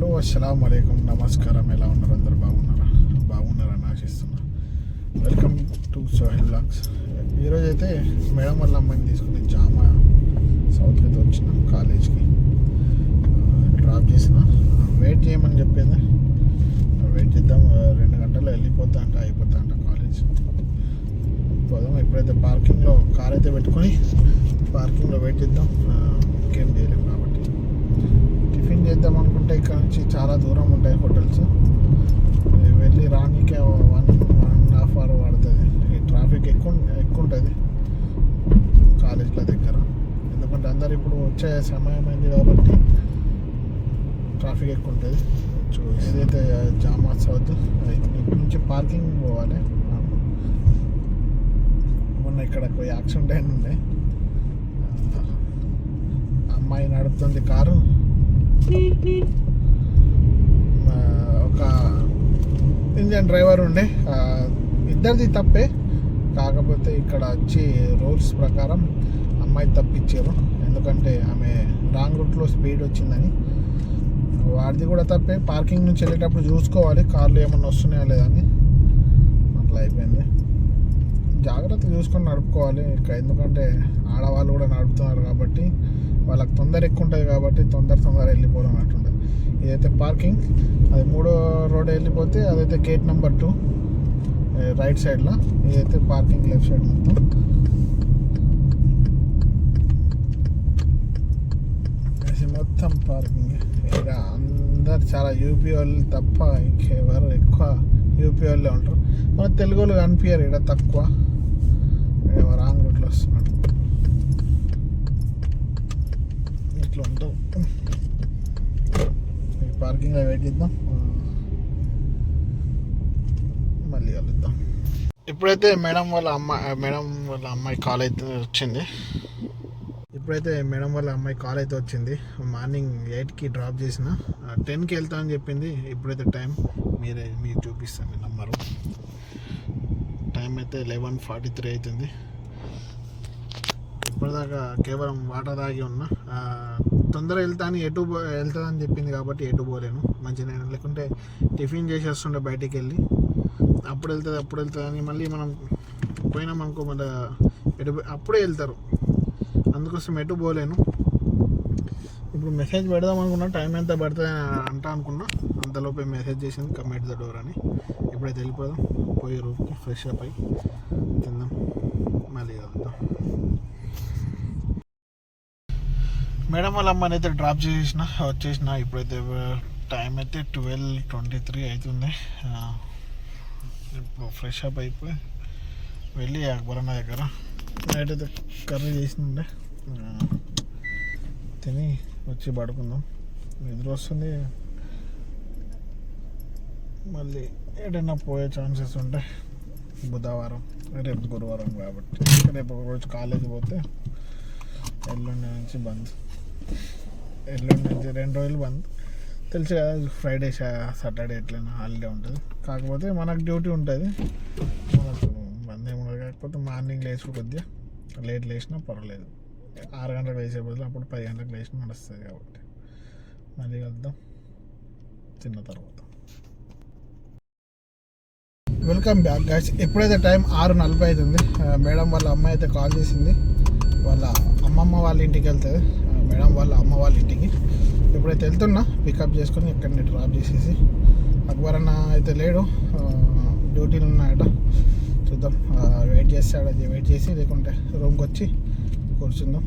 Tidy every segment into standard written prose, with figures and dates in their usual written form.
Hello అస్సలం వాలేకుమ్, నమస్కారం. ఎలా ఉన్నారు? అందరు బాగున్నారని ఆశిస్తున్నా. Welcome to Sohel blogs. ఈరోజు అయితే మేడం వాళ్ళ అమ్మాయిని తీసుకుని జామా సౌత్కి అయితే వచ్చిన కాలేజ్కి డ్రాప్ చేసిన. వెయిట్ చేయమని చెప్పింది, వెయిట్ చేద్దాం. 2 గంటల్లో వెళ్ళిపోతా అంట, అయిపోతా అంట కాలేజ్. పోదాం. ఇప్పుడైతే పార్కింగ్లో కార్ అయితే పెట్టుకొని పార్కింగ్లో వెయిట్ చేద్దాం. ఇంకేం చేయలేము కాబట్టి టిఫిన్ చేద్దాం అనుకుంటే ఇక్కడ నుంచి చాలా దూరం ఉంటాయి హోటల్స్. వెళ్ళి రానికే 1.5 hour పడుతుంది. ఈ ట్రాఫిక్ ఎక్కువ ఉంటుంది కాలేజ్ల దగ్గర. ఎందుకంటే అందరు ఇప్పుడు వచ్చే సమయం అయింది కాబట్టి ట్రాఫిక్ ఎక్కువ ఉంటుంది. ఏదైతే జామా సౌత్ ఇక్కడి నుంచి పార్కింగ్ పోవాలి. మొన్న ఇక్కడ యాక్సిడెంట్ అయిన ఉండే, అమ్మాయి నడుపుతుంది కారు, ఒక ఇంజన్ డ్రైవర్ ఉండే. ఇద్దరిది తప్పే, కాకపోతే ఇక్కడ వచ్చి రూల్స్ ప్రకారం అమ్మాయి తప్పించారు. ఎందుకంటే ఆమె రాంగ్ రూట్లో స్పీడ్ వచ్చిందని. వాడిది కూడా తప్పే. పార్కింగ్ నుంచి వెళ్ళేటప్పుడు చూసుకోవాలి కార్లు ఏమన్నా వస్తున్నాయా లేదని. అట్లా అయిపోయింది. జాగ్రత్త చూసుకొని నడుపుకోవాలి. ఎందుకంటే ఆడవాళ్ళు కూడా నడుపుతున్నారు కాబట్టి వాళ్ళకి తొందర ఎక్కువ ఉంటుంది కాబట్టి తొందర వెళ్ళిపోవడం అన్నట్టుంటుంది. ఇదైతే పార్కింగ్, అది 3వ రోడ్ వెళ్ళిపోతే అదైతే గేట్ నెంబర్ 2 రైట్ సైడ్లో. ఇదైతే పార్కింగ్ లెఫ్ట్ సైడ్ మొత్తం. మొత్తం పార్కింగ్. ఇక అందరు చాలా యూపీ వాళ్ళు తప్ప ఇంకెవరు ఎక్కువ యూపీ వాళ్ళే ఉంటారు. మన తెలుగు వాళ్ళు కనిపించారు ఇక్కడ తక్కువ. రాంగ్ రూట్లో వస్తున్నాడు. ఇట్లా ఉంటాం. పార్కింగ్లో వెయిట్ చేద్దాం, మళ్ళీ కలుద్దాం. ఇప్పుడైతే మేడం వాళ్ళ అమ్మాయి కాల్ అయితే వచ్చింది. మార్నింగ్ 8కి డ్రాప్ చేసిన, 10కి వెళ్తా అని చెప్పింది. ఇప్పుడైతే టైం మీరు చూపిస్తాను మీ నంబరు. టైం అయితే 11:43 అవుతుంది. ఇప్పటిదాకా కేవలం వాటర్ తాగి ఉన్నా. తొందర వెళ్తాను వెళ్తుందని చెప్పింది కాబట్టి ఎటు పోలేను. మంచిగా లేకుంటే టిఫిన్ చేసేస్తుండే బయటికి వెళ్ళి. అప్పుడు వెళ్తుంది అని మళ్ళీ మనం పోయినామనుకో మళ్ళీ అప్పుడే వెళ్తారు. అందుకోసం ఎటు పోలేను. ఇప్పుడు మెసేజ్ పెడదాం అనుకున్నా, టైం ఎంత పడుతుంది అని అనుకున్నా. అంతలోపే మెసేజ్ చేసింది కమిట్ ద డోర్ అని. ఇప్పుడైతే వెళ్ళిపోదాం. పోయి రూమ్కి ఫ్రెష్ అప్ అయ్యి తిందాం, మళ్ళీ కలుద్దాం. మేడం వాళ్ళ అమ్మని అయితే డ్రాప్ వచ్చేసిన. ఇప్పుడైతే టైం అయితే 12:23 అవుతుంది. ఇప్పుడు ఫ్రెష్ అప్ అయిపోయి వెళ్ళి అక్బర్ అన్న దగ్గర నైట్ అయితే కర్రీ చేసిండే తిని వచ్చి పడుకుందాం. నిద్ర వస్తుంది. మళ్ళీ ఏదైనా పోయే ఛాన్సెస్ ఉంటాయి. బుధవారం, రేపు గురువారం కాబట్టి. రేపు ఒక రోజు కాలేజీ పోతే ఎల్లుండి నుంచి బంద్. ఎల్లుండి నుంచి 2 రోజులు బంద్. తెలుసు కదా, ఫ్రైడే సాటర్డే ఎట్లయినా హాలిడే ఉంటుంది. కాకపోతే మనకు డ్యూటీ ఉంటుంది, మనకు బంద్ ఏముండదు. కాకపోతే మార్నింగ్ లేచి కొద్దిగా లేట్ లేచినా పర్వాలేదు. 6 గంటలకు లేచే బదులు అప్పుడు 10 గంటలకు లేచినా నడుస్తుంది కాబట్టి. మళ్ళీ కలుద్దాం తిన్న తర్వాత. Welcome back guys. ఎప్పుడైతే టైం 6:40 అవుతుంది. మేడం వాళ్ళ అమ్మాయి అయితే కాల్ చేసింది. వాళ్ళ అమ్మమ్మ వాళ్ళ ఇంటికి వెళ్తుంది. మేడం వాళ్ళ అమ్మ వాళ్ళ ఇంటికి ఎప్పుడైతే వెళ్తున్నా పికప్ చేసుకొని ఇక్కడిని డ్రాప్ చేసేసి. అక్బర్ అన్న అయితే లేడు, డ్యూటీలు ఉన్నాయట. చూద్దాం, వెయిట్ చేసి లేకుంటే రూమ్కి వచ్చి కూర్చుందాం.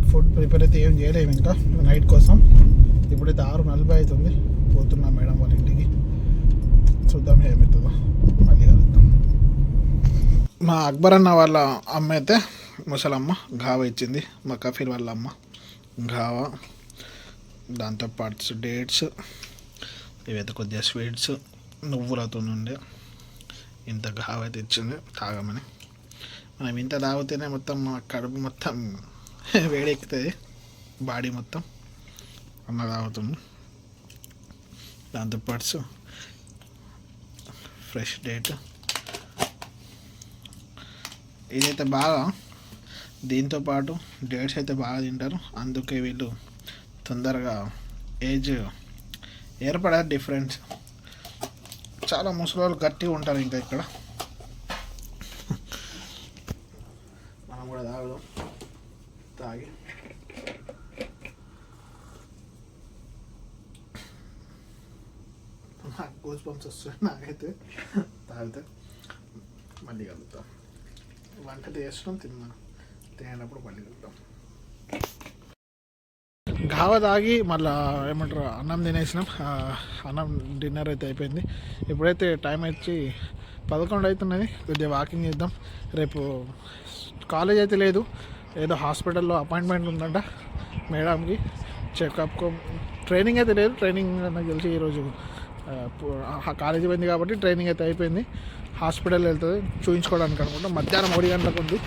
ఫుడ్ ప్రిపేర్ అయితే ఏం చేయలేము ఇంకా నైట్ కోసం. ఇప్పుడైతే 6:40 అవుతుంది. పోతున్నా మేడం వాళ్ళ ఇంటికి. చూద్దాం ఏమవుతుందో, మళ్ళీ కలుద్దాం. మా అక్బర్ అన్న వాళ్ళ అమ్మ అయితే ముసలమ్మ ఘావా ఇచ్చింది. మా కఫీర్ వాళ్ళ అమ్మ ఘావా, దాంతోపాటు డేట్స్, ఇవైతే కొద్దిగా స్వీట్స్, నువ్వులతో ఉండే ఇంత ఘావా అయితే ఇచ్చింది తాగమని. మనం ఇంత తాగితేనే మొత్తం మన కడుపు మొత్తం వేడెక్కుతుంది, బాడీ మొత్తం. అన్న తాగుతుంది. దాంతోపాటు ఫ్రెష్ డేట్. ఇదైతే బాగా, దీంతోపాటు డేట్స్ అయితే బాగా తింటారు. అందుకే వీళ్ళు తొందరగా ఏజ్ ఏర్పడదు డిఫరెన్స్. చాలా ముసలి వాళ్ళు గట్టిగా ఉంటారు ఇంకా ఇక్కడ. మనం కూడా తాగుదాం. తాగి నాకు గోస్ పంప్స్ వస్తాయి. నాకైతే తాగితే మళ్ళీ కలుగుతాం. వంట చేస్తున్నాం, తినేటప్పుడు మళ్ళీ కలుగుతాం. గావ తాగి మళ్ళీ ఏమంటారు అన్నం తినేసినాం. అన్నం డిన్నర్ అయితే అయిపోయింది. ఇప్పుడైతే టైం వచ్చి 11 అవుతున్నది. కొద్దిగా వాకింగ్ చేద్దాం. రేపు కాలేజ్ అయితే లేదు, ఏదో హాస్పిటల్లో అపాయింట్మెంట్ ఉందంట మేడంకి. చెకప్ ట్రైనింగ్ అయితే లేదు. ట్రైనింగ్ నాకు తెలిసి ఈరోజు కాలేజీ పోయింది కాబట్టి ట్రైనింగ్ అయితే అయిపోయింది. హాస్పిటల్ వెళ్తుంది చూపించుకోవడానికి అనుకుంటా. మధ్యాహ్నం 1 గంటలకు ఉంది.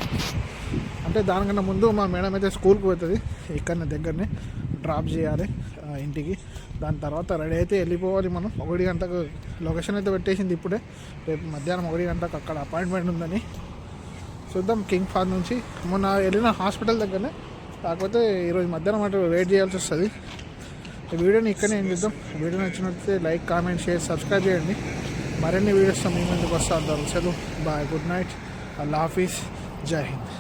అంటే దానికన్నా ముందు మా మేడం అయితే స్కూల్కి పోతుంది. ఇక్కడనే దగ్గరనే డ్రాప్ చేయాలి ఇంటికి. దాని తర్వాత రెడీ అయితే వెళ్ళిపోవాలి మనం. 1 గంటకు లొకేషన్ అయితే పెట్టేసింది ఇప్పుడే. రేపు మధ్యాహ్నం 1 గంటకు అక్కడ అపాయింట్మెంట్ ఉందని. చూద్దాం. కింగ్ ఫార్ నుంచి మొన్న వెళ్ళిన హాస్పిటల్ దగ్గరనే, కాకపోతే ఈరోజు మధ్యాహ్నం అంటే వెయిట్ చేయాల్సి వస్తుంది. ఈ వీడియోని ఇక్కడనే ఏం చేద్దాం. వీడియో నచ్చినట్లయితే లైక్, కామెంట్, షేర్, సబ్స్క్రైబ్ చేయండి. మరిన్ని వీడియోస్తో మీ ముందుకు వస్తా ఉంటారు. సెలవు, బాయ్, గుడ్ నైట్, అల్లా హాఫీజ్, జై హింద్.